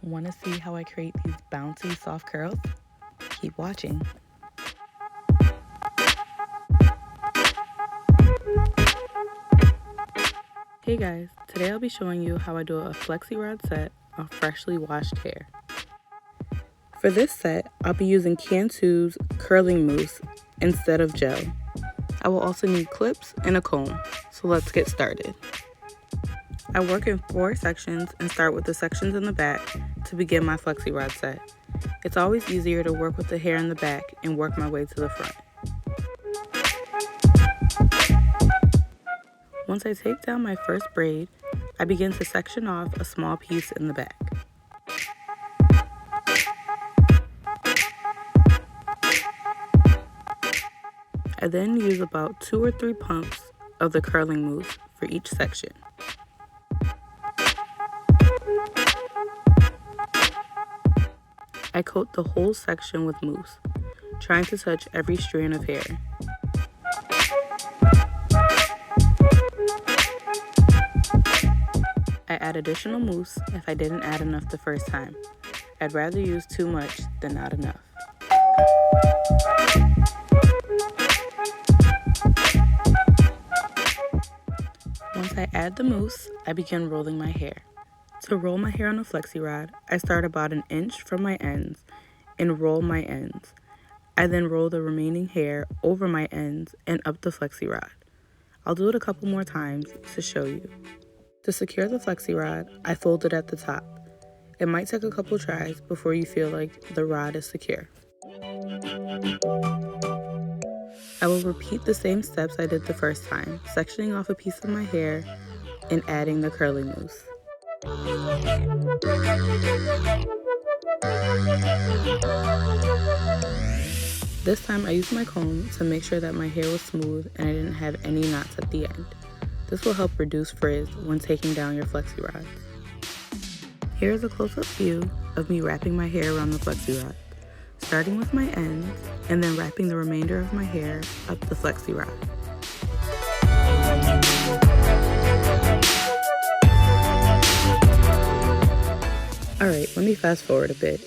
Want to see how I create these bouncy soft curls? Keep watching. Hey guys, today I'll be showing you how I do a Flexi rod set on freshly washed hair. For this set, I'll be using Cantu's Curling Mousse instead of gel. I will also need clips and a comb, so let's get started. I work in 4 sections and start with the sections in the back to begin my Flexi rod set. It's always easier to work with the hair in the back and work my way to the front. Once I take down my first braid, I begin to section off a small piece in the back. I then use about 2 or 3 pumps of the curling mousse for each section. I coat the whole section with mousse, trying to touch every strand of hair. I add additional mousse if I didn't add enough the first time. I'd rather use too much than not enough. Once I add the mousse, I begin rolling my hair. To roll my hair on a flexi rod, I start about 1 inch from my ends and roll my ends. I then roll the remaining hair over my ends and up the flexi rod. I'll do it a couple more times to show you. To secure the flexi rod, I fold it at the top. It might take a couple tries before you feel like the rod is secure. I will repeat the same steps I did the first time, sectioning off a piece of my hair and adding the curling mousse. This time I used my comb to make sure that my hair was smooth and I didn't have any knots at the end. This will help reduce frizz when taking down your flexi rods. Here is a close-up view of me wrapping my hair around the flexi rod, starting with my ends and then wrapping the remainder of my hair up the flexi rod. Alright, let me fast forward a bit.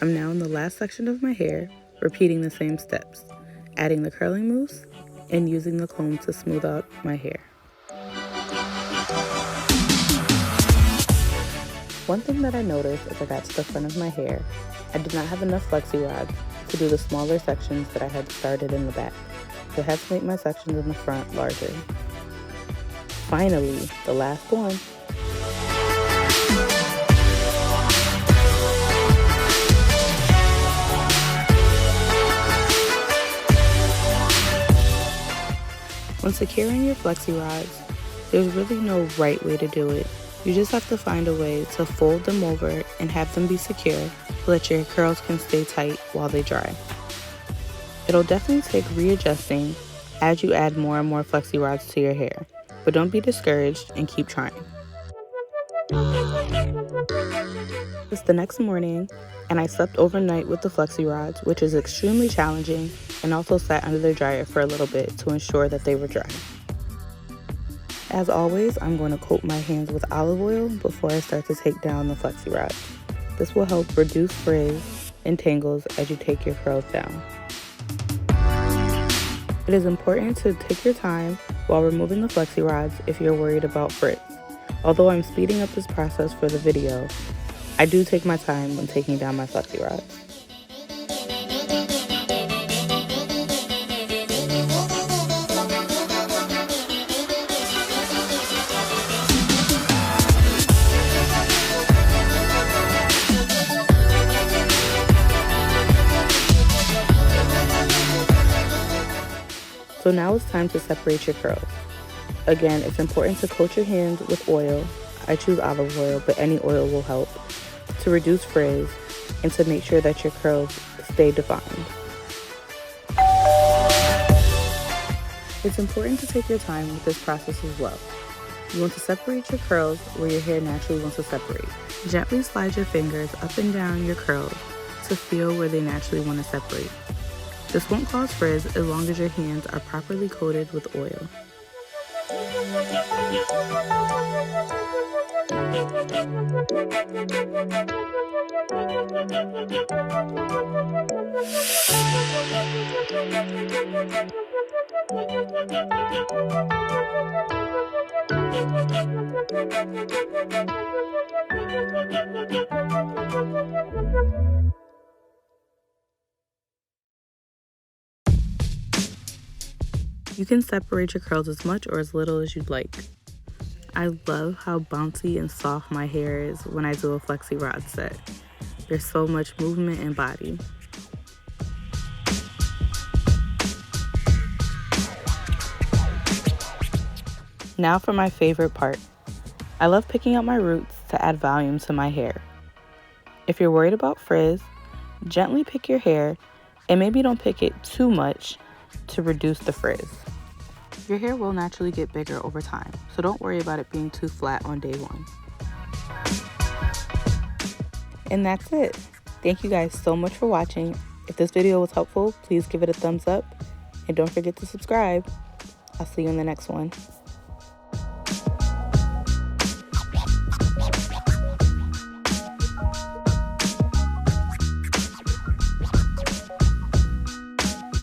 I'm now in the last section of my hair, repeating the same steps, adding the curling mousse and using the comb to smooth out my hair. One thing that I noticed as I got to the front of my hair, I did not have enough flexi rods to do the smaller sections that I had started in the back, so I had to make my sections in the front larger. Finally, the last one. When securing your flexi rods, there's really no right way to do it. You just have to find a way to fold them over and have them be secure so that your curls can stay tight while they dry. It'll definitely take readjusting as you add more and more flexi rods to your hair, but don't be discouraged and keep trying. It's the next morning and I slept overnight with the flexi rods, which is extremely challenging, and also sat under the dryer for a little bit to ensure that they were dry. As always, I'm going to coat my hands with olive oil before I start to take down the flexi rods. This will help reduce frizz and tangles as you take your curls down. It is important to take your time while removing the flexi rods if you're worried about frizz. Although I'm speeding up this process for the video, I do take my time when taking down my flexi rods. So now it's time to separate your curls. Again, it's important to coat your hands with oil. I choose olive oil, but any oil will help, to reduce frizz and to make sure that your curls stay defined. It's important to take your time with this process as well. You want to separate your curls where your hair naturally wants to separate. Gently slide your fingers up and down your curls to feel where they naturally want to separate. This won't cause frizz as long as your hands are properly coated with oil. You can separate your curls as much or as little as you'd like. I love how bouncy and soft my hair is when I do a flexi rod set. There's so much movement and body. Now for my favorite part. I love picking out my roots to add volume to my hair. If you're worried about frizz, gently pick your hair and maybe don't pick it too much to reduce the frizz. Your hair will naturally get bigger over time, so don't worry about it being too flat on day one. And that's it. Thank you guys so much for watching. If this video was helpful, please give it a thumbs up and don't forget to subscribe. I'll see you in the next one.